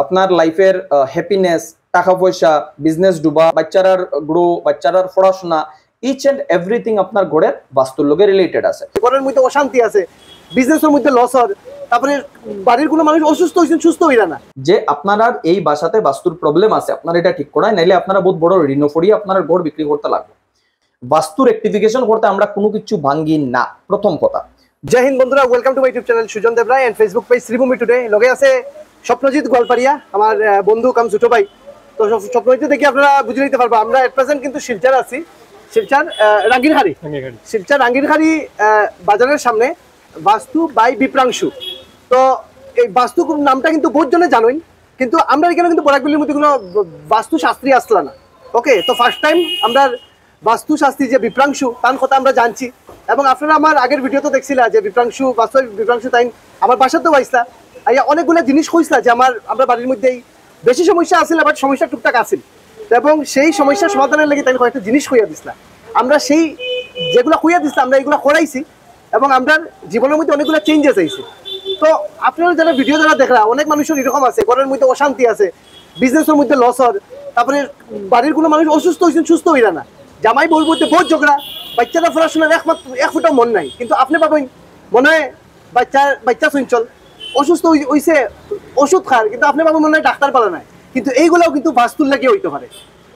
আপনার লাইফের হ্যাপিনেস, টাকা পয়সা, বিজনেস ডুবা, বাচ্চারার গ্রো, বাচ্চারার পড়াশোনা, ইচ এন্ড এভরিথিং আপনার ঘরের বাস্তুর লগে রিলেটেড আছে। ঘরের মধ্যে অশান্তি আছে, বিজনেসের মধ্যে লস হয়, তারপরে বাড়ির কোনো মানুষ অসুস্থ হয়েছেন, সুস্থ হইরা না, যে আপনার এই বাসাতে বাস্তুর প্রবলেম আছে, আপনার এটা ঠিক করায়, নাইলে আপনারা বহুত বড় ঋণ ফরিয়ে আপনার ঘর বিক্রি করতে লাগবে। বাস্তু রেকটিফিকেশন করতে আমরা কোনো কিছু ভাঙ্গি না, প্রথম কথা। জয় হিন্দ বন্ধুরা, welcome to my YouTube channel Sujan Deb Roy and Facebook page Sribhumi today. লগে আছে স্বপ্নজিৎ গোয়ালপাড়িয়া, আমার বন্ধু কাম ছোট ভাই। তো স্বপ্নজিৎ দেখি আপনারা বুঝে নিতে পারবো, আমরা এট প্রেজেন্ট কিন্তু শিলচর আছি, শিলচর রাঙ্গিরহারি, শিলচর রাঙ্গিরহারি বাজারের সামনে বাস্তু বাই বিপ্রাংশু। তো এই বাস্তু নামটা কিন্তু বহুত জনে জানেন, কিন্তু আমরা এখানে কিন্তু বরাকবিলির মধ্যে কোনো বাস্তু শাস্ত্রী আসলা না। ওকে, তো ফার্স্ট টাইম আমরা বাস্তু শাস্ত্রী যে বিপ্রাংশু তার কথা আমরা জানছি, এবং আপনারা আমার আগের ভিডিওতে দেখছিলা যে বিপ্রাংশু বাস্তু বিপ্রাংশু তাই আমার বাসাতেও আইসলা, অনেকগুলো জিনিস কইসলা যে আমরা বাড়ির মধ্যেই বেশি সমস্যা আসছিল, বাট সমস্যা টুকটাক আসিল, এবং সেই সমস্যার সমাধানের লাগে তাই কয়েকটা জিনিস কইয়া দিসলা। আমরা সেই যেগুলো কইয়া দিসলা আমরা এগুলো করাইছি, এবং আমরা জীবনের মধ্যে অনেকগুলো চেঞ্জেস আইছে। তো আপনারা যারা ভিডিও যারা দেখলা, অনেক মানুষের এরকম আছে, ঘরের মধ্যে অশান্তি আছে, বিজনেসের মধ্যে লস হয়, তারপরে বাড়ির কোনো মানুষ অসুস্থ হয়েছেন, সুস্থ হইরা না, জামাই বউর মধ্যে বহুত ঝগড়া, বাচ্চারা পড়াশোনার এক ফুটাও মন নাই, কিন্তু আপনি পাবেন মনে হয় বাচ্চা চঞ্চল, অসুস্থ হইছে, ওষুধ খার, কিন্তু আপনি পাবেন মনে হয় ডাক্তার পালা নাই, কিন্তু এইগুলাও কিন্তু বাস্তুর লাগিয়ে হইতে পারে।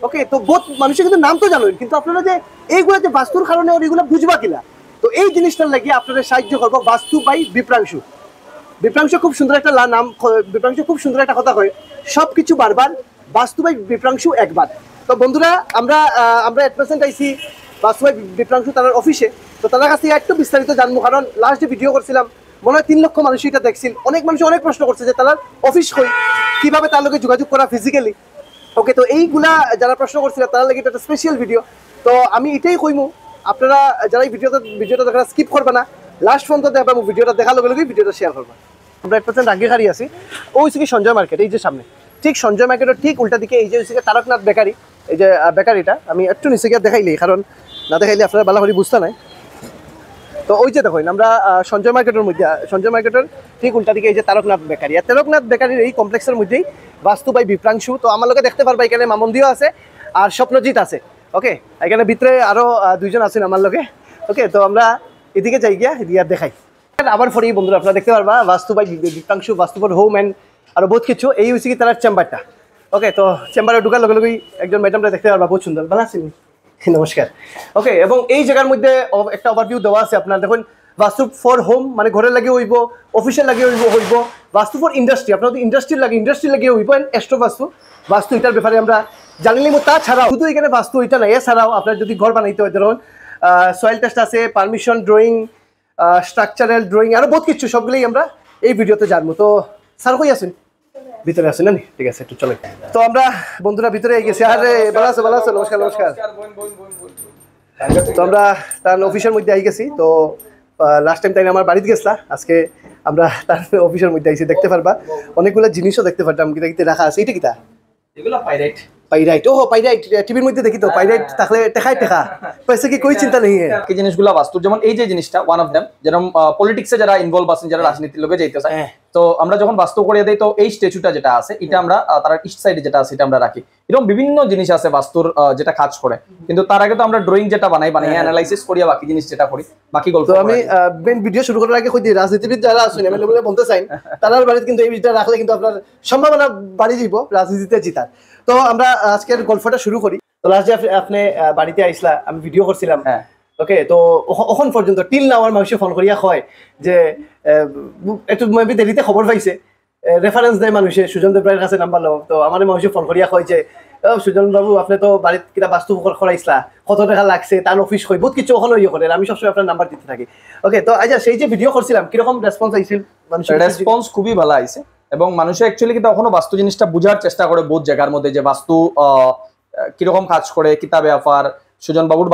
ওকে, তো বহুত মানুষের কিন্তু নাম তো জানেন, কিন্তু আপনারা যে এইগুলো যে বাস্তুর কারণে এইগুলো বুঝবা কিনা, তো এই জিনিসটার লাগিয়ে আপনাদের সাহায্য করবো বাস্তু বাই বিপ্রাংশু। বিপ্রাংশু খুব সুন্দর একটা নাম, বিপ্রাংশু খুব সুন্দর একটা কথা কয়, সবকিছু বারবার, বাস্তু বাই বিপ্রাংশু একবার। তো বন্ধুরা, আমরা এট প্রেজেন্ট আইছি বাস্তু বাই বিপ্রাংশু তার অফিসে। তো তার কাছ থেকে একটু বিস্তারিত জানবো, কারণ লাস্ট যে ভিডিও করছিলাম মনে হয় 3 লক্ষ মানুষ এটা দেখছিল, অনেক মানুষ অনেক প্রশ্ন করছে যে তার অফিস কই, কিভাবে তার লগে যোগাযোগ করা ফিজিক্যালি। ওকে, তো এইগুলা যারা প্রশ্ন করছিল তার লাগে এটা একটা স্পেশাল ভিডিও। তো আমি এটাই কইমু, আপনারা যারা এই ভিডিওটা দেখা স্কিপ করবে না, লাস্ট পর্যন্ত দেখবেন, ভিডিওটা দেখার লগে লগে ভিডিওটা শেয়ার করবেন। আমরা এট প্রেজেন্ট রাঙ্গিরহারি আছি, ওই হচ্ছে কি সঞ্জয় মার্কেট, এই যে সামনে ঠিক সঞ্জয় মার্কেটের ঠিক উল্টা দিকে এই যে হচ্ছে তারকনাথ বেকারি, এই যে বেকারিটা আমি একটু নিচে গিয়ে দেখাইলি, কারণ না দেখাইলে আপনারা ভালো করে বুঝতে নাই। তো ওই যে দেখেন আমরা সঞ্জয় মার্কেটের মধ্যে, সঞ্জয় মার্কেটের ঠিক উল্টা দিকে এই যে তারকনাথ বেকারি, আর তারকনাথ বেকারির এই কমপ্লেক্সের মধ্যেই বাস্তু বাই বিপ্রাংশু। তো আমার লোকে দেখতে পারবা এখানে মামন্দিও আছে আর স্বপ্নজিৎ আছে। ওকে, এখানে ভিতরে আরো 2জন আছেন আমার লোকে। ওকে, তো আমরা এদিকে যাই গিয়া এদিকে দেখাই আবার ফরি। বন্ধুরা, আপনারা দেখতে পারবা বাস্তু বাই বিপ্রাংশু, বাস্তু ফর হোম অ্যান্ড আরো বহুত কিছু। এই হচ্ছে কি তার চেম্বারটা। ওকে, তো চেম্বারে ঢুকার লগে লগেই একজন ম্যাডামরা দেখতে পারবা, বহুত সুন্দর, ভালো আছেন, নমস্কার। ওকে, এবং এই জায়গার মধ্যে একটা ওভারভিউ দেওয়া আছে আপনার দেখুন, বাস্তু ফর হোম মানে ঘরের লাগিয়ে হইব, অফিসের লাগিয়ে হইব, বাস্তু ফর ইন্ডাস্ট্রি আপনার ইন্ডাস্ট্রির লাগিয়ে হইব, এস্ট্রো বাস্তু এটার ব্যাপারে আমরা জানিলাম। তাছাড়াও শুধু এখানে বাস্তু এটা নাই, এছাড়াও আপনার যদি ঘর বানাইতে হয়, ধরুন সয়েল টেস্ট আছে, পারমিশন ড্রয়িং, স্ট্রাকচারাল ড্রয়িং, আরো বহুত কিছু, সবগুলোই আমরা এই ভিডিওতে জানবো। তো স্যার কই আছেন? ভিতরে আছেন না? ঠিক আছে, একটু চলে। তো আমরা বন্ধুরা ভিতরে গেছি। আরে ভালো আছো? নমস্কার। তো আমরা তার অফিসের মধ্যে আই গেছি। তো লাস্ট টাইম তাই আমার বাড়িতে গেছিলা, আজকে আমরা তার অফিসের মধ্যে আইছি। দেখতে পারবা অনেকগুলো জিনিসও দেখতে পারতাম, কিতা রাখা আছে। এটা কিতা? এগুলো পাইরাইট। ও পাইরাইট, টিভির মধ্যে দেখি তো পাইরাইট থাকলে টেকা পয়সা কি কই চিন্তা নেই। এই জিনিসগুলো বাস্তুর, যেমন এই যে জিনিসটা ওয়ান অফ দেম, যেরকম পলিটিক্সে যারা ইনভলভ আছেন, যারা রাজনীতির লোকে যাইতে চায়, তো আমরা যখন বাস্তু করিয়ে দেই, তো এই স্ট্যাচুটা যেটা আছে এটা আমরা তার ইস্ট সাইডে যেটা আছে এটা আমরা রাখি। এরকম বিভিন্ন জিনিস আছে বাস্তুর যেটা কাজ করে, কিন্তু তার আগে তো আমরা ড্রয়িং যেটা বানাই অ্যানালাইসিস করিয়া বাকি জিনিস যেটা করি, বাকি গল্প। তো আমি মেন ভিডিও শুরু করার আগে কই দিই, রাজনীতিবিদ যারা আছেন এমএলএ বলে বলতে চাই, তার বাড়িতে কিন্তু এই ভিডিওটা রাখলে কিন্তু আপনার সম্ভাবনা বাড়ি যাব রাজনীতিতে জিতার। তো আমরা আজকের গল্পটা শুরু করি। তো লাস্ট যে আপনি বাড়িতে আইসলা, আমি ভিডিও করছিলাম। ওকে, তো এখন পর্যন্ত টিল না আমার মানুষে ফোন করিয়া কয় যে একটু মেবি দেরিতে খবর পাইছে, রেফারেন্স দেয় মানুষে সুজন দেব রায়ের কাছে নাম্বার লও। তো আমার মানুষে ফোন করিয়া কয় যে সুজন বাবু আপনি তো বাড়িতে কিনা বাস্তু করাইছিলা, কত টাকা লাগছে, তার অফিস কই, বহুত কিছু ওখানে ইয়ে করেন, আমি সবসময় আপনার নাম্বার দিতে থাকি। ওকে, তো আচ্ছা সেই যে ভিডিও করছিলাম কিরকম রেসপন্স আইছিল? রেসপন্স খুবই ভালো আইছে, এবং মানুষে অ্যাকচুয়ালি কিন্তু এখনো বাস্তু জিনিসটা বুঝার চেষ্টা করে বহুত জায়গার মধ্যে, যে বাস্তু কিরকম কাজ করে, কিতা ব্যাপার। সুজন বাবুর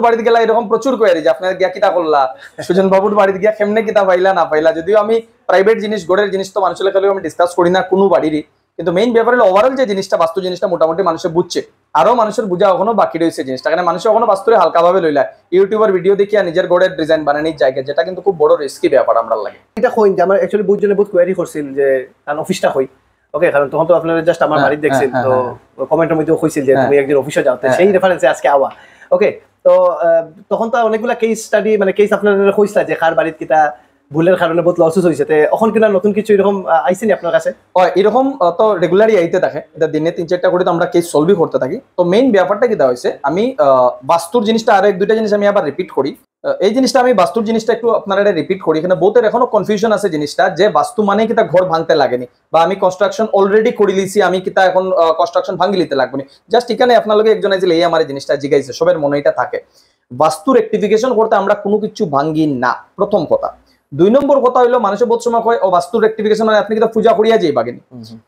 বাড়িতে গেলা এরকম প্রচুর কোয়ারি যে আপনার গিয়া কিতা করলা, সুজন বাবুর বাড়িতে গিয়া কেমনে কিতা পাইলা না পাইলা। যদিও আমি প্রাইভেট জিনিস, ঘরের জিনিস তো মানুষের লেখালেও আমি ডিসকাস করি না কোনো বাড়িরই, কিন্তু মেইন ব্যাপার হলো ওভারঅল যে জিনিসটা বাস্তু জিনিসটা মোটামুটি মানুষের বুঝছে, আরো মানুষের বুঝা এখনো বাকি রয়েছে জিনিসটা। কারণ মানুষ এখনো বাস্তুরে হালকাভাবে লইলা, ইউটিউবার ভিডিও দেখিয়া নিজের ঘরের ডিজাইন বানানোর জায়গা, যেটা কিন্তু খুব বড় রিস্কি ব্যাপার আমরা লাগে। এটা কইন যে আমার অ্যাকচুয়ালি বহুত জনে বহুত কোয়ারি করছিল যে তার অফিসটা কই, ওকে, কারণ তখন তো আপনারা জাস্ট আমার বাড়ি দেখছেন, তো কমেন্টের মধ্যে কইছিল যে তুমি একদিন অফিসে যাও, তো সেই রেফারেন্সে আজকে আওয়া। ওকে, তো তখন তো অনেকগুলা কেস স্টাডি মানে কেস আপনারা কইছিলা যে কার বাড়িতে কিটা ভুলের কারণে বহুত লসেস হয়েছে, এখন কিনা নতুন কিছু এরকম আইসেনি আপনার কাছে? এরকম তো রেগুলারই আইতে থাকে, এটা দিনে 3-4টা করে তো আমরা কেস সলভই করতে থাকি। তো মেইন ব্যাপারটা কি হয়েছে, আমি বাস্তুর জিনিসটা আর এক দুইটা জিনিস আমি আবার রিপিট করি। এই জিনিসটা আমি বাস্তুর জিনিসটা একটু আপনারা রিপিট করি। এখানে বহুতের এখনো কনফিউশন আছে জিনিসটা, যে বাস্তু মানে কিতা ঘর ভাঙতে লাগেনি, বা আমি কনস্ট্রাকশন অলরেডি করে লিছি, আমি কিতা এখন কনস্ট্রাকশন ভাঙি লিতে লাগবে না। জাস্ট এখানে আপনার লগে একজন আছে এই আমার জিনিসটা জিগাইছে, সবের মনে এটা থাকে। বাস্তু রেকটিফিকেশন করতে আমরা কোনো কিছু ভাঙ্গি না, প্রথম কথা। 2 নম্বর কথা হইলো, মানুষের বহুত সময় কয় ও বাস্তু রেকটিফিকেশন মানে আপনি কিতা পূজা করিয়া যাই বাগেনি।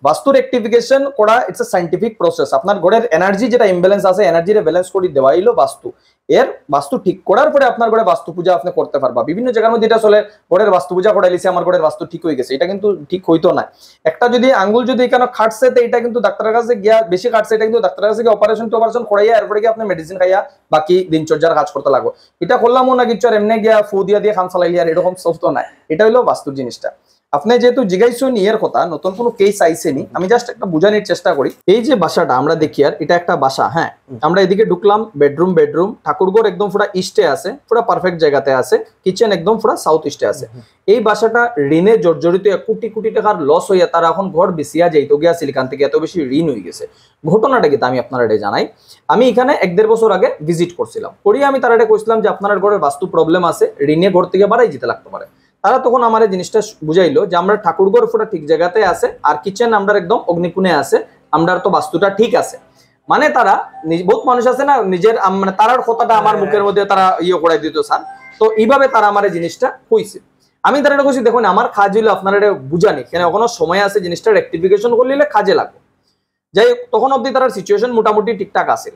বাস্তু রেকটিফিকেশন করা ইটস এ সাইন্টিফিক প্রসেস। আপনার ঘরের এনার্জি যেটা ইমব্যালেন্স আছে, এনার্জিরে ব্যালেন্স করে দেওয়া হইলো বাস্তু। এর বাস্তু ঠিক করার পরে আপনার ঘরে বাস্তু পূজা আপনি করতে পারবা। বিভিন্ন জায়গার মধ্যে এটা চলে, ঘরের বাস্তু পূজা করাইলিছে, আমার ঘরের বাস্তু ঠিক হয়ে গেছে, এটা কিন্তু ঠিক হইতো না। একটা যদি আঙ্গুল যদি এখানে খাটছে, তো এটা কিন্তু ডাক্তারের কাছে গিয়া বেশি খাটছে, এটা কিন্তু ডাক্তারের কাছে গিয়ে অপারেশন করাইয়া এরপরে গিয়ে আপনি মেডিসিন খাইয়া বাকি দিনচর্যার কাজ করতে লাগবে। এটা করলামও না কিছু, আর এমনি গিয়া ফু দিয়ে খান চালাইলি আর এরকম সব তো নাই। এটা হইলো বাস্তুর জিনিসটা। আপনি যেহেতু জিগাইছো নিয়ের কথা, নতুন কোনো কেস আইসেনি, আমি জাস্ট একটা বুঝানোর চেষ্টা করি। এই যে বাসাটা আমরা দেখি, আর এটা একটা বাসা, হ্যাঁ, আমরা এদিকে ঢুকলাম, বেডরুম ঠাকুরঘর একদম পুরা ইস্টে আছে, পুরা পারফেক্ট জায়গাতে আছে, কিচেন একদম পুরা সাউথ ইস্টে আছে। এই বাসাটা ঋণে জর্জরিত, কোটি কোটি টাকার লস হইয়া তারা এখন ঘর বেসিয়া যাইতো গিয়াছিল, এখান থেকে এত বেশি ঋণ হয়ে গেছে। ঘটনাটা কি আমি আপনারা এটা জানাই। আমি এখানে 1-1.5 বছর আগে ভিজিট করছিলাম, করিয়া আমি তারা এটা কইছিলাম যে আপনার ঘরের বাস্তু প্রবলেম আছে, ঋণে ঘর থেকে বাড়াই যেতে লাগতে পারে। তারা তখন আমার এই জিনিসটা বুঝাইলো যে আমরা ঠাকুরঘর পুরা ঠিক জায়গাতে আছে, আর কিচেন আমরা একদম অগ্নিকুণে আছে, আমরা তো বাস্তুটা ঠিক আছে। মানে তারা বহুত মানুষ আছে না, নিজের মানে তারার কথাটা আমার মুখের মধ্যে তারা ইয়ে করে দিত স্যার। তো এইভাবে তারা আমার এই জিনিসটা হইছে। আমি তারা কইছি দেখুন আমার কাজ হইলো আপনারা এটা বুঝানি, কেন এখনো সময় আছে, জিনিসটা রেকটিফিকেশন করলে কাজে লাগবে। যাই হোক, তখন অব্দি তার সিচুয়েশন মোটামুটি ঠিকঠাক আছে,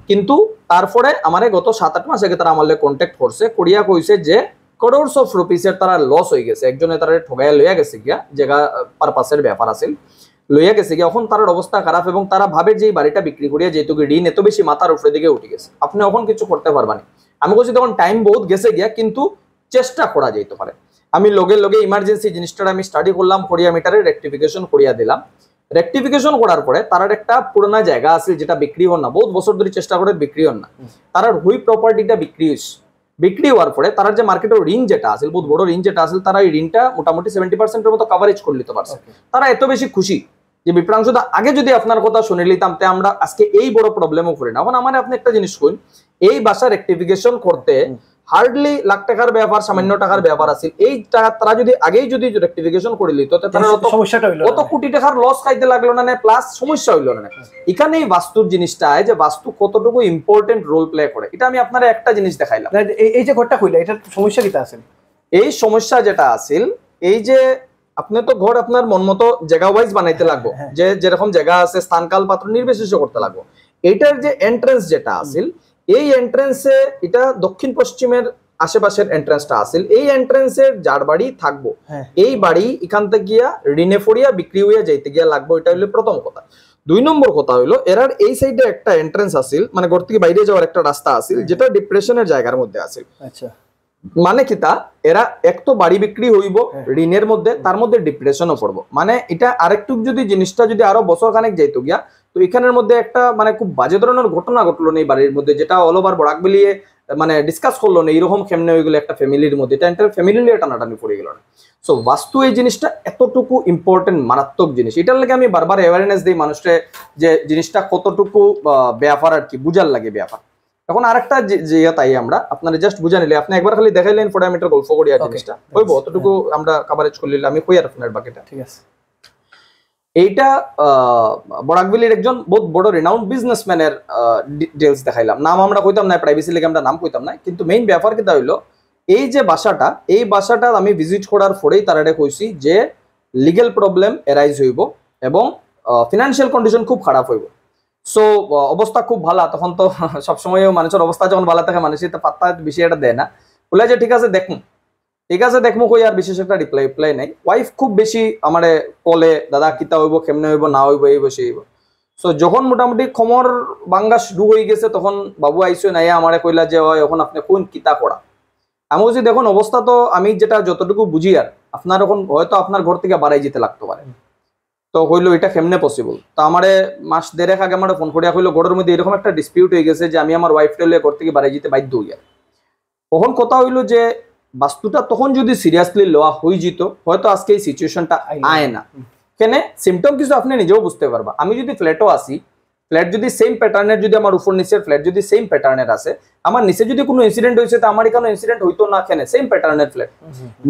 কিন্তু তারপরে আমার গত 7-8 মাস আগে তারা আমার কন্ট্যাক্ট করছে, করিয়া কইছে যে crores of rupees এর তারা লস হয়ে গেছে, একজনে তারা ঠগাইয়া লইয়া গেছে গিয়া, জায়গা পারপাসের ব্যাপার আছে, লইয়া গেছে গিয়া। এখন তার অবস্থা খারাপ, এবং তারা ভাবে যে এই বাড়িটা বিক্রি করিয়া যেহেতু ঋণ এত বেশি মাথার উপরে দিকে উঠে গেছে, আপনি এখন কিছু করতে পারবানি। আমি বলছি তখন টাইম বহুত গেছে গিয়া, কিন্তু চেষ্টা করা যেতে পারে। আমি লগে লগে ইমার্জেন্সি জিনিসটা আমি স্টাডি করলাম, করিয়া মিটারে রেকটিফিকেশন করিয়া দিলাম। রেকটিফিকেশন করার পরে তার একটা পুরোনো জায়গা আছে যেটা বিক্রি হন না, বহুত বছর ধরে চেষ্টা করে বিক্রি হন না, তার হুই প্রপার্টিটা বিক্রি হয়েছে। বিক্রি হওয়ার পরে তারা যে মার্কেটের ঋণ যেটা আছে, বহুত বড় ঋণ যেটা আছে, তারা এই ঋণটা মোটামুটি 70% মতো কভারেজ করে নিতে পারছে। তারা এত বেশি খুশি যে বিপ্রাংশদা আগে যদি আপনার কথা শুনে নিতাম, তে আমরা আজকে এই বড় প্রবলেমও করি না। এখন আমার আপনি একটা জিনিস কইন, এই বাসা রেকটিফিকেশন করতে হার্ডলি লাখ টাকার ব্যাপার, সামান্য টাকার ব্যাপার আছে। এই টাকা তারা যদি আগেই যদি রেকটিফিকেশন করে নিত, তারা সমস্যাটা হইলো, কত কোটি টাকার লস খাইতে লাগলো না, প্লাস সমস্যা হইলো না। এখানে এই বাস্তুর জিনিসটা যে বাস্তু কতটুকু ইম্পর্টেন্ট রোল প্লে করে, এটা আমি আপনার একটা জিনিস দেখাইলাম। এই যে ঘরটা কইলা, এটার সমস্যা কিটা আছে? এই সমস্যা যেটা আছে, এই যে আপনি তো ঘর আপনার মন মতো জায়গা ওয়াইজ বানাইতে লাগবো, যে যেরকম জায়গা আছে স্থানকাল পাত্র নির্বিশেষে করতে লাগবো। এইটার যে এন্ট্রেন্স যেটা আছে, এই এন্ট্রেন্সে এটা দক্ষিণ পশ্চিমের আশেপাশের এন্ট্রেন্সটা আছে, এই এন্ট্রেন্সের যার বাড়ি থাকবো, এই বাড়ি এখান থেকে গিয়া ঋণে ফড়িয়া বিক্রি হইয়া যাইতে গিয়া লাগবো। এটা হইলো প্রথম কথা। 2 নম্বর কথা হইলো এরার এই সাইডে একটা এন্ট্রেন্স আছে, মানে ঘর থেকে বাইরে যাওয়ার একটা রাস্তা আছে, যেটা ডিপ্রেশনের জায়গার মধ্যে আছে। আচ্ছা, মানে কি তা এরা এক তো বাড়ি বিক্রি হইব ঋণের মধ্যে, তার মধ্যে ডিপ্রেশনও পড়বো। মানে এটা আরেকটু যদি জিনিসটা যদি আরো বছর খানেক যাইতো গিয়া, তো এখানের মধ্যে একটা মানে খুব বাজে ধরনের ঘটনা ঘটলো নেই বাড়ির মধ্যে, যেটা অল ওভার বরাক বিলিয়ে মানে ডিসকাস করলো না, এইরকম কেমনে হয়ে গেলো একটা ফ্যামিলির মধ্যে, এটা এন্টার ফ্যামিলি নিয়ে টানাটানি পড়ে গেল না। সো বাস্তু এই জিনিসটা এতটুকু ইম্পর্টেন্ট, মারাত্মক জিনিস। এটার লাগে আমি বারবার অ্যাওয়ারনেস দিই মানুষকে, যে জিনিসটা কতটুকু ব্যাপার আর কি বুঝার লাগে ব্যাপার। এখন আরেকটা যে তাই আমরা আপনারা জাস্ট বুঝা নিলে, আপনি একবার খালি দেখাইলেন ফটোমিটার গল্প করি আর জিনিসটা হইব, অতটুকু আমরা কভারেজ করলে আমি কই আর আপনার বাকিটা ঠিক আছে। এইটা বরাকবিলির একজন বহুত বড় রিনাউন্ড বিজনেসম্যানের ডিটেলস দেখাইলাম, নাম আমরা কইতাম না, প্রাইভেসি লেগে আমরা নাম কইতাম না, কিন্তু মেইন ব্যাপার কিটা হইলো এই যে বাসাটা, এই বাসাটা আমি ভিজিট করার পরেই তারা কইছি যে লিগ্যাল প্রবলেম এরাইজ হইব এবং ফিনান্সিয়াল কন্ডিশন খুব খারাপ হইব। সো অবস্থা খুব ভালো, তখন তো সবসময় মানুষের অবস্থা যখন ভালো থাকে মানুষের পাত্তা বেশি এটা দেয় না, বলে যে ঠিক আছে দেখুন, ঠিক আছে দেখবো, কই আর বিশেষ একটা রিপ্লাই নাই। ওয়াইফ খুব বেশি আমারে কলে দাদা কিতা হইব, কেমনে হইব, না হইব, এই বসে হইব। সো যখন মোটামুটি খমর বাঙ্গা শুরু হয়ে গেছে, তখন বাবু আইসো নাই আমারে কইলা যে হয় এখন আপনি কোন কিতা করা। আমি বলছি দেখুন অবস্থা তো আমি যেটা যতটুকু বুঝি, আর আপনার এখন হয়তো আপনার ঘর থেকে বাড়াই যেতে লাগতে পারে। তো হইলো এটা কেমনে পসিবল। তো আমারে মাস দেড়েক আগে আমার ফোন করিয়া হইলো ঘরের মধ্যে এরকম একটা ডিসপিউট হয়ে গেছে যে আমি আমার ওয়াইফটা লইয়া ঘর থেকে বাড়ি যেতে বাধ্য হইয়া। তখন কথা হইলো যে বাস্তুটা তখন যদি সিরিয়াসলি লওয়া হয়ে যেত হয়তো আজকে এই সিচুয়েশনটা আয় না। কেনে সিমটম কিছু আপনি নিজেও বুঝতে পারবা। আমি যদি ফ্ল্যাটও আসি, ফ্ল্যাট যদি সেম প্যাটার্নের, যদি আমার উপর নিচের ফ্ল্যাট যদি সেম প্যাটার্নের আছে, আমার নিচে যদি কোনো ইনসিডেন্ট হয়েছে তো আমার এখানে ইনসিডেন্ট হইতো না। কেনে সেম প্যাটার্নের ফ্ল্যাট,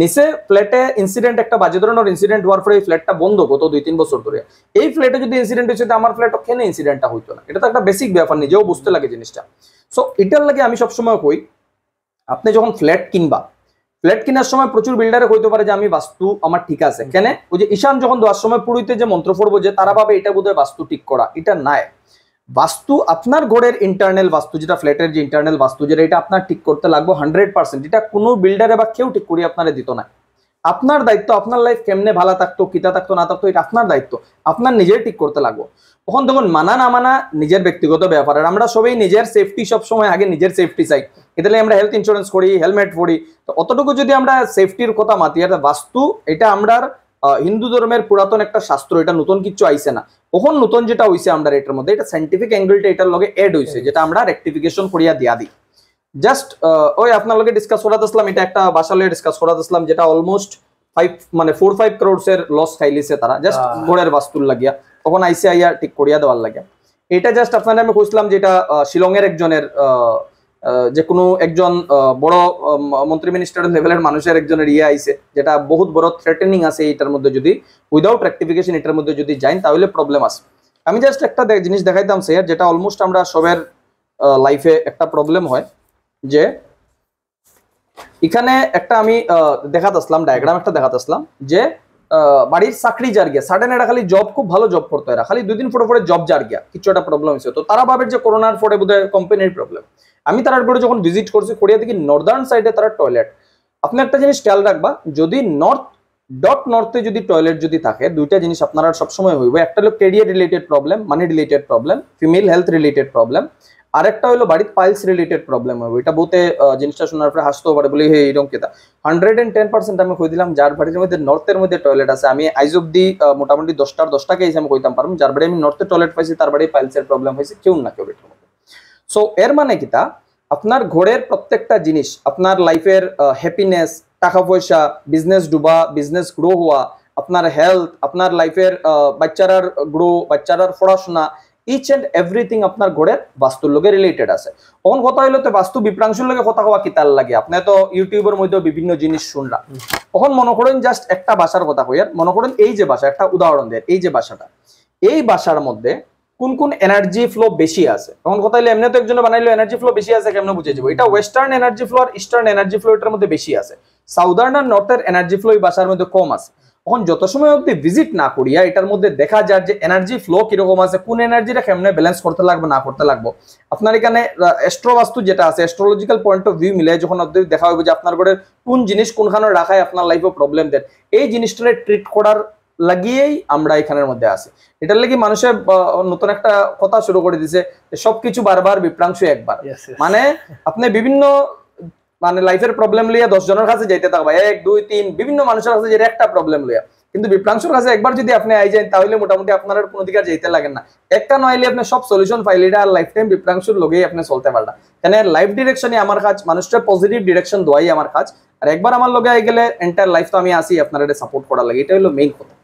নিচে ফ্ল্যাটে ইনসিডেন্ট একটা বাজে ধরনের ইনসিডেন্ট হওয়ার পরে এই ফ্ল্যাটটা বন্ধ গত 2-3 বছর ধরে, এই ফ্ল্যাটে যদি ইনসিডেন্ট হয়েছে তো আমার ফ্ল্যাট কেন ইনসিডেন্টটা হইতো না। এটা তো একটা বেসিক ব্যাপার, নিজেও বুঝতে লাগে জিনিসটা। সো এটার লাগে আমি সবসময় কই আপনি যখন ফ্ল্যাট কিনবা, ফ্ল্যাট কেনার সময় প্রচুর বিল্ডারে কইতে পারে যে আমি বাস্তু আমার ঠিক আছে। কেন ওই যে ঈশান যখন দেওয়ার সময় পুরোহিতে যে মন্ত্র পড়বো যে তারা ভাবে এটা বোধহয় বাস্তু ঠিক করা, এটা নাই। বাস্তু আপনার ঘরের ইন্টারনাল বাস্তু, যেটা ফ্ল্যাটের যে ইন্টারনাল বাস্তু, যেটা এটা আপনার ঠিক করতে লাগবে 100%। এটা কোনো বিল্ডারে বা কেউ ঠিক করি আপনারা দিত না। আপনার দায়িত্ব, আপনার লাইফ কেমনে ভালো থাকতো, কিতা থাকতো না থাকতো, এটা আপনার দায়িত্ব, আপনার নিজের ঠিক করতে লাগবো। তখন তখন মানা না মানা নিজের ব্যক্তিগত ব্যাপার। আর আমরা সবাই নিজের সেফটি সবসময় আগে নিজের সেফটি চাই, এটালে আমরা হেলথ ইন্স্যুরেন্স করি, হেলমেট পরি। তো অতটুকু যদি আমরা সেফটির কথা মাতি, আর বাস্তু এটা আমরা হিন্দু ধর্মের পুরাতন একটা শাস্ত্র, এটা নতুন কিছু আইছে না। তখন নতুন যেটা হইছে আমরা এটার মধ্যে, এটা সাইন্টিফিক অ্যাঙ্গেলটা এটার লগে এড হইছে, যেটা আমরা রেকটিফিকেশন করিয়া দিয়া দিই। জাস্ট ওই আপনার লগে ডিসকাস করাতে আসলাম, এটা একটা বাসা লগে ডিসকাস করাতে আসলাম, যেটা অলমোস্ট 4-5 crores এর লস খাইলিছে তারা জাস্ট ঘরের বাস্তুর লাগিয়া। তখন আইসি আইয়া ঠিক করিয়া দেওয়ার লাগে। এটা জাস্ট আপনার আমি কইছিলাম যেটা শিলং এর একজনের যে কোনো একজন বড় মন্ত্রী মিনিস্টার লেভেলের মানুষের একজনের ইয়ে আইছে, যেটা বহুত বড় থ্রেটেনিং আছে এটার মধ্যে। যদি উইদাউট রেকটিফিকেশন এটার মধ্যে যদি যাই তাহলে প্রবলেম আছে। আমি জাস্ট একটা জিনিস দেখাইতাম স্যার, যেটা অলমোস্ট আমরা সবের লাইফে একটা প্রবলেম হয়, যে এখানে একটা আমি দেখাতে আসলাম ডায়াগ্রাম, একটা দেখাতে আসলাম যে বাড়ির চাকরি যার গিয়া সাডেন এটা খালি জব, খুব ভালো জব করতে হয়, খালি 2 দিন পরে জব যার গিয়া কিছু একটা প্রবলেম হয়েছে। তো তারা ভাবে যে করোনার পরে বোধহয় কোম্পানির প্রবলেম। আমি তার উপরে যখন ভিজিট করছি কোরিয়া থেকে, নর্দার্ন সাইডে তারা টয়লেট, আপনি একটা জিনিস খেয়াল রাখবা, যদি নর্থে যদি টয়লেট যদি থাকে, দুইটা জিনিস আপনারা সবসময় হইবে। একটা হলো career related problem, money related problem, female health related problem, আর একটা হলো বাড়ির পাইলস রিলেটেড প্রবলেম হবে। এটা বলতে জিনিসটা শোনার পরে হাসতেও পারে, বলি হে এরকম কেতা 110% আমি কই দিলাম যার বাড়ির মধ্যে নর্থের মধ্যে টয়লেট আছে। আমি আইজ অব্দি মোটামুটি 10টা কেস আমি কইতাম পারবো যার বাড়ি আমি নর্থে টয়লেট পাইছি তার বাড়ি পাইলসের প্রবলেম হয়েছে, কেউ না কেউ এটার মধ্যে। সো এর মানে কিতা, আপনার ঘরের প্রত্যেকটা জিনিস, আপনার লাইফের হ্যাপিনেস, টাকা পয়সা, বিজনেস ডুবা, বিজনেস গ্রো হওয়া, আপনার হেলথ, আপনার লাইফের বাচ্চারার গ্রো, বাচ্চারার পড়াশোনা, ইচ এন্ড এভরিথিং আপনার ঘরের বাস্তুর লগে রিলেটেড আছে। তখন কথা হইলো তো বাস্তু বিপ্রাংশুর লগে কথা হওয়া কি তার লাগে? আপনি তো ইউটিউবের মধ্যে বিভিন্ন জিনিস শুনলা, তখন মনে করেন জাস্ট একটা বাসার কথা কইয়ার, মনে করেন এই যে বাসা, একটা উদাহরণ দেয়, এই যে বাসাটা, এই বাসার মধ্যে কোন কোন এনার্জি ফ্লো বেশি আছে। তখন কথা হইলো এমনি তো একজন বানাইলো এনার্জি ফ্লো বেশি আছে, কেমন বুঝে যাবো? এটা ওয়েস্টার্ন এনার্জি ফ্লো আর ইস্টার্ন এনার্জি ফ্লো এটার মধ্যে বেশি আছে, সাউদার্ন আর নর্থের এনার্জি ফ্লো এই বাসার মধ্যে কম আছে। তখন যত সময় অব্দি ভিজিট না করিয়া এটার মধ্যে দেখা যায় যে এনার্জি ফ্লো কিরকম আছে, কোন এনার্জিটা কেমনে ব্যালেন্স করতে লাগবে না করতে লাগবো। আপনার এখানে অ্যাস্ট্রোবাস্তু যেটা আছে, অ্যাস্ট্রোলজিক্যাল পয়েন্ট অফ ভিউ মিলে যখন অব্দি দেখা হবে যে আপনার ঘরের কোন জিনিস কোনখানে রাখায় আপনার লাইফে প্রবলেম দেয়, এই জিনিসটা ট্রিট করার লাগিয়েই আমরা এখানের মধ্যে আছি। এটার লাগি মানুষের নতুন একটা কথা শুরু করে দিছে, সবকিছু বারবার বিপ্রাংশু একবার। মানে আপনি বিভিন্ন মানে লাইফের প্রবলেম লইয়া 10 জনের কাছে যাইতে থাকবা, 1 2 3 বিভিন্ন মানুষের কাছে যেটা একটা প্রবলেম লইয়া, কিন্তু বিপ্রাংশুর কাছে একবার যদি আপনি আই যান তাহলে মোটামুটি আপনার আর কোনো দিকে যাইতে লাগেন না। একটা নইলে আপনি সব সলিউশন পাইলে এটা লাইফ টাইম বিপ্রাংশুর লগেই আপনি চলতে পারলা। কেন লাইফ ডিরেকশনই আমার কাজ, মানুষের পজিটিভ ডিরেকশন দেওয়াই আমার কাজ। আর একবার আমার লগে আই গেলে এন্টায়ার লাইফ তো আমি আসি আপনার এটা সাপোর্ট করার লাগে, এটা হলো মেইন কথা।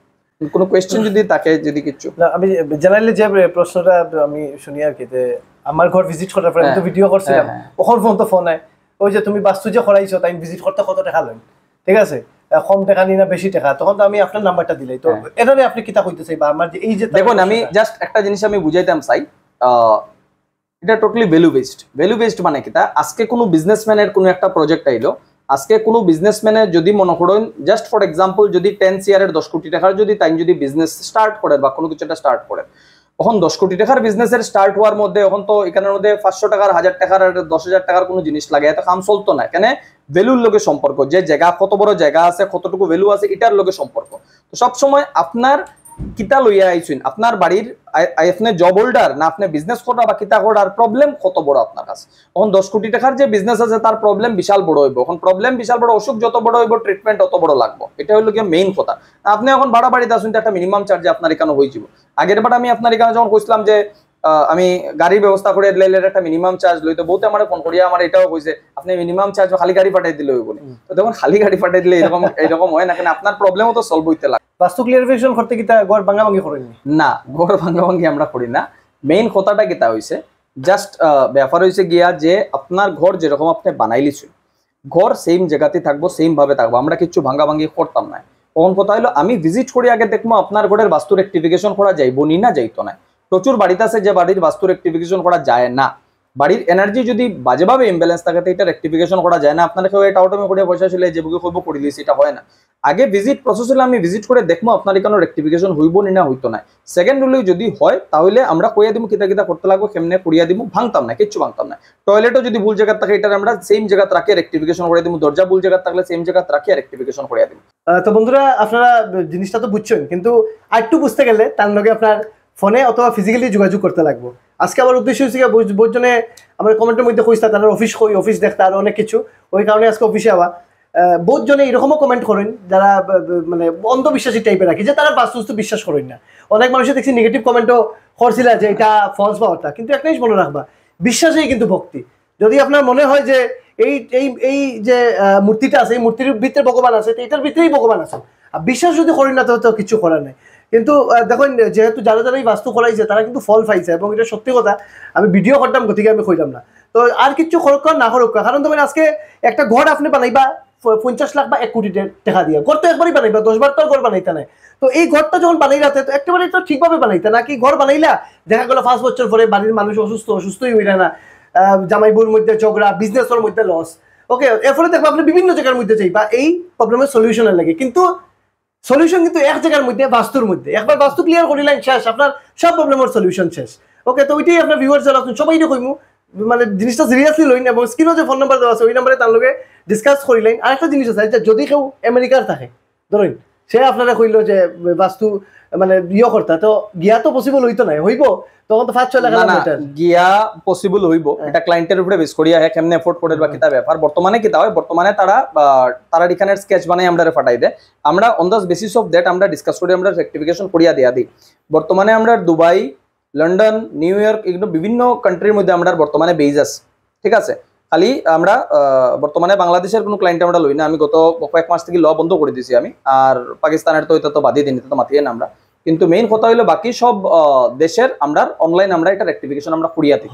কোনো কোয়েশ্চেন যদি থাকে, যদি কিছু আমি জেনারেলি যে প্রশ্নটা আমি শুনি আর কি, যে আমার ঘর ভিজিট করার পরে আমি তো ভিডিও করছিলাম, ওখান ফোন তো ফোন হয়, ওই যে তুমি বাস্তু যে করাইছো তাই ভিজিট করতে কত টাকা লয়, ঠিক আছে, কম টাকা নি না বেশি টাকা, তখন তো আমি আপনার নাম্বারটা দিলাই। তো এটারে আপনি কিতা কইতে চাই বা আমার যে এই যে দেখুন, আমি জাস্ট একটা জিনিস আমি বুঝাইতাম চাই, এটা টোটালি ভ্যালু বেসড মানে কিতা, আজকে কোনো বিজনেসম্যানের কোনো একটা প্রজেক্ট আইলো, আজকে কোনো বিজনেসম্যানের যদি মনে করেন জাস্ট ফর এক্সাম্পল যদি 10 CR-এর 10 কোটি টাকার যদি তাই যদি বিজনেস স্টার্ট করে বা কোনো কিছু একটা স্টার্ট করে, তখন 10 কোটি টাকার বিজনেসের স্টার্ট হওয়ার মধ্যে এখন তো এখানের মধ্যে 500 টাকার 1000 টাকার আর 10,000 টাকার কোনো জিনিস লাগে, এত কাম চলতো না। কেন? ভ্যালুর লগে সম্পর্ক, যে জায়গা কত বড় জায়গা আছে, কতটুকু ভ্যালু আছে, এটার লগে সম্পর্ক। তো সবসময় আপনার কিতা লইয়া আইছেন, আপনার বাড়ির আপনি জব হোল্ডার না আপনি বিজনেস করা বা কিতা করার প্রবলেম কত বড় আপনার কাছে। এখন 10 কোটি টাকার যে বিজনেস আছে তার প্রবলেম বিশাল বড় হইব, এখন প্রবলেম বিশাল বড়, অসুখ যত বড় হইব ট্রিটমেন্ট তত বড় লাগবে, এটা হলো কি মেইন কথা। আপনি এখন ভাড়া বাড়িতে আসুন, একটা মিনিমাম চার্জে আপনার এখানে হয়ে যাব। আগের বার আমি আপনার এখানে যখন কইছিলাম যে আমি গাড়ির ব্যবস্থা করে দিলে একটা মিনিমাম চার্জ লইতো, বহুত আমার ফোন করিয়া আমার এটাও কইছে আপনি মিনিমাম চার্জ খালি গাড়ি পাঠাই দিলে হইব না। তো দেখুন খালি গাড়ি পাঠাই দিলে এরকম হয় না, কেন আপনার প্রবলেমও তো সলভ হইতে লাগে। বাস্তু ক্লিয়ারিফিকেশন করতে কি তা ঘর ভাঙাভাঙি করেননি? না, ঘর ভাঙাভাঙি আমরা করি না। মেইন কথাটা কিতা হইছে, জাস্ট ব্যাপার হইছে গিয়া যে আপনার ঘর যেরকম আপনি বানাইলিছেন, ঘর সেম জায়গাতে থাকবো, সেম ভাবে থাকবো, আমরা কিছু ভাঙাভাঙি করতাম না। কোন কথা হলো আমি ভিজিট করি আগে দেখবো আপনার ঘরের বাস্তু রেক্টিফিকেশন করা যাইবো নি না যাইতো না। প্রচুর বাড়িতে আছে যে বাড়ির বাস্তু রেক্টিফিকেশন করা যায় না, বাড়ির এনার্জি যদি বাজেভাবে ইমব্যালেন্স থাকে এটা রেক্টিফিকেশন করা যায় না। আপনারা কেউ এটা অটোমে করে পয়সা ছিল যে বুকে কইব করে দিয়েছি, এটা হয় না। আগে ভিজিট প্রসেস হলে আমি ভিজিট করে দেখবো আপনার এখানে রেক্টিফিকেশন হইব নি না হইতো না। সেকেন্ড হলে যদি হয় তাহলে আমরা কইয়া দিব কিতা কিতা করতে লাগবে, কেমনে করিয়া দিব, ভাঙতাম না, কিচ্ছু ভাঙতাম না। টয়লেটও যদি ভুল জায়গা থাকে এটা আমরা সেম জায়গা রাখিয়ে রেক্টিফিকেশন করে দিব, দরজা ভুল জায়গা থাকলে সেম জায়গা রাখিয়ে রেক্টিফিকেশন করে দিব। তো বন্ধুরা আপনারা জিনিসটা তো বুঝছেন, কিন্তু আরেকটু বুঝতে গেলে তার লগে আপনার ফোনে অথবা ফিজিক্যালি যোগাযোগ করতে লাগবে। আজকে আমার উদ্দেশ্য হচ্ছে বহুজনে আমার কমেন্টের মধ্যে কইতা তার অফিস কই, অফিস দেখতে আরো অনেক কিছু, ওই কারণে আজকে অফিসে আওয়া। বহুজনে এরকমও কমেন্ট করেন যারা মানে অন্ধবিশ্বাসী টাইপের রাখি, যে তারা বাস্তু বিশ্বাস করেন না। অনেক মানুষের দেখছি নেগেটিভ কমেন্টও করছিল যে এটা ফলস বা ওটা, কিন্তু একটা জিনিস মনে রাখবা, বিশ্বাসেই কিন্তু ভক্তি। যদি আপনার মনে হয় যে এই এই এই যে মূর্তিটা আছে, এই মূর্তির ভিতরে ভগবান আছে, এটার ভিতরেই ভগবান আছে, আর বিশ্বাস যদি করেন না তো কিছু করার নেই। কিন্তু দেখুন যেহেতু যারা যারা এই বাস্তু করাইছে তারা কিন্তু ফল পাইছে, এবং এটা সত্যি কথা। আমি ভিডিও করতাম গতিকে আমি কইলাম না। তো আর কিছু খরচ না খরচ, কারণ তুমি আজকে একটা ঘর আপনি বানাইবা 50 লাখ বা 1 কোটি টাকা দিয়ে, ঘর তো একবারই বানাইবা, 10 বার তো ঘর বানাইতে নাই। তো এই ঘরটা যখন বানাই রাতে তো একেবারে তো ঠিকভাবে বানাইতে, নাকি ঘর বানাইলা দেখা গেলো 5 বছর পরে বাড়ির মানুষ অসুস্থই হইলে না, জামাইবুর মধ্যে ঝগড়া, বিজনেসের মধ্যে লস। ওকে, এরপরে দেখবো আপনি বিভিন্ন জায়গার মধ্যে যাইবা এই প্রবলেমের সলিউশনের লাগে, কিন্তু সলিউশন কিন্তু এক জায়গার মধ্যে, বাস্তুর মধ্যে। একবার বাস্তু ক্লিয়ার করিলেন শেষ, আপনার সব প্রবলেমের সলিউশন শেষ। ওকে, তো ওইটাই আপনার ভিউয়ার্স যারা আছেন সবাই কইমু, মানে জিনিসটা সিরিয়াসলি লইন, এবং স্ক্রিনও যে ফোন নাম্বার দেওয়া আছে ওই নাম্বারে তার লগে ডিসকাস করিলেন। আর একটা জিনিস আছে, যদি কেউ আমেরিকার থাকে ধরেন, সে আপনারা কইলো যে বাস্তু মানে করতা, তো গিয়া তো পসিবল হইতো না, হইব তখন তো 5-6 লাখ গিয়া পসিবল হইব, এটা ক্লায়েন্টের উপরে বেস করিয়া হ্যাঁ কেমনে এফোর্ড করে বা কিতা ব্যাপার। বর্তমানে কিতা হয়, বর্তমানে তারা এখানে স্কেচ বানাই আমরা পাঠাই দেয়, আমরা on the basis of that আমরা ডিসকাস করি, আমরা রেক্টিফিকেশন করিয়া দিয়া দিই। বর্তমানে আমরা দুবাই, লন্ডন, নিউ ইয়র্ক, এগুলো বিভিন্ন কান্ট্রির মধ্যে আমরা বর্তমানে বেজ আছে, ঠিক আছে। খালি আমরা বর্তমানে বাংলাদেশের কোনো ক্লায়েন্ট আমরা লই না, আমি গত কয়েক মাস থেকে ল বন্ধ করে দিয়েছি আমি, আর পাকিস্তানের তো এটা তো বাদই দিন, এটা তো মাতিয়ে না আমরা। কিন্তু মেইন কথা হলো বাকি সব দেশের আমরা অনলাইন আমরা এটা রেক্টিফিকেশন আমরা করিয়া দিই।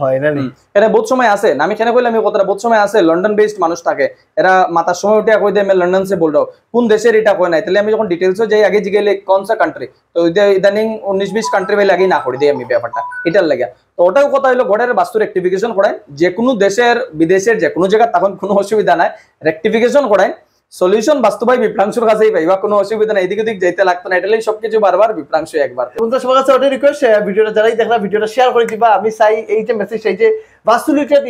এটা বহুত সময় আছে না, আমি কেন কইলাম এই কথাটা, বহুত সময় আছে লন্ডন বেসড মানুষ থাকে, এরা মাতার সময় উঠে কই দেয় আমি লন্ডন সে বল রাও, কোন দেশের এটা কই নাই, তাহলে আমি যখন ডিটেলসে যাই আগে জিগেলে কোন সা কান্ট্রি, তো ইদানিং 19-20 কান্ট্রি ভাই লাগি না করে দিই আমি ব্যাপারটা এটার লাগে। তো ওটাও কথা হলো ঘরের বাস্তু রেক্টিফিকেশন করায়, যে কোনো দেশের বিদেশের যে কোনো জায়গা, তখন কোনো অসুবিধা নাই, রেক্টিফিকেশন করায় সলিউশন বাস্তবাই বিপ্রাংশুর কাছেই পাইবা, কোনো অসুবিধা নাই, এদিক ওদিক যাইতে লাগতো না, এটাই সবকিছু বারবার বিপ্রাংশ একবার। বন্ধুরা সবার কাছে ওটাই রিকোয়েস্ট, ভিডিওটা যারাই দেখলা ভিডিওটা শেয়ার করে দিবা। আমি চাই এই যে মেসেজ, এই যে বাস্তু রিলেটেড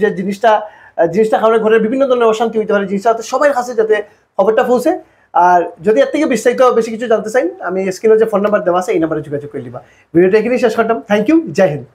যে জিনিসটা কারণে ঘরের বিভিন্ন ধরনের অশান্তি হইতে পারে, জিনিসটা সবার কাছে যাতে খবরটা পৌঁছে। আর যদি এর থেকে বিস্তারিত বেশি কিছু জানতে চাই, আমি স্ক্রিনে যে ফোন নাম্বার দেওয়া আছে এই নাম্বারে যোগাযোগ করে দিবা। ভিডিওটা এখানেই শেষ করতাম। Thank you, Jai Hind.